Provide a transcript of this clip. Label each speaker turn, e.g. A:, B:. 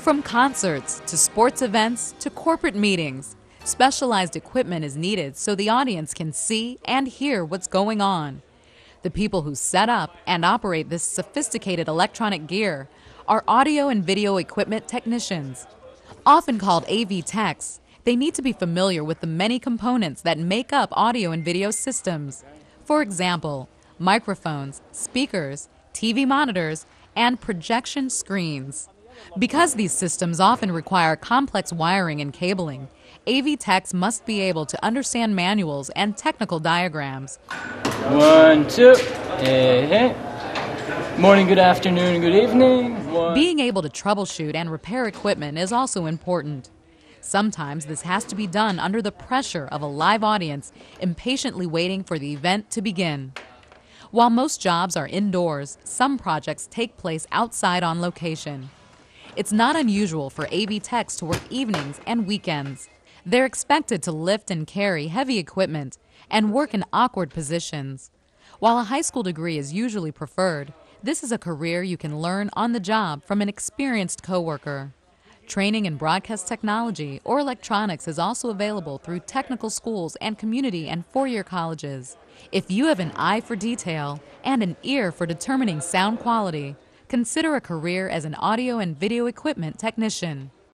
A: From concerts to sports events to corporate meetings, specialized equipment is needed so the audience can see and hear what's going on. The people who set up and operate this sophisticated electronic gear are audio and video equipment technicians. Often called AV techs, they need to be familiar with the many components that make up audio and video systems. For example, microphones, speakers, TV monitors, and projection screens. Because these systems often require complex wiring and cabling, AV techs must be able to understand manuals and technical diagrams.
B: 1, 2, hey, hey. Morning, good afternoon, good evening.
A: Being able to troubleshoot and repair equipment is also important. Sometimes this has to be done under the pressure of a live audience impatiently waiting for the event to begin. While most jobs are indoors, some projects take place outside on location. It's not unusual for AV techs to work evenings and weekends. They're expected to lift and carry heavy equipment and work in awkward positions. While a high school degree is usually preferred, this is a career you can learn on the job from an experienced coworker. Training in broadcast technology or electronics is also available through technical schools and community and four-year colleges. If you have an eye for detail and an ear for determining sound quality, consider a career as an audio and video equipment technician.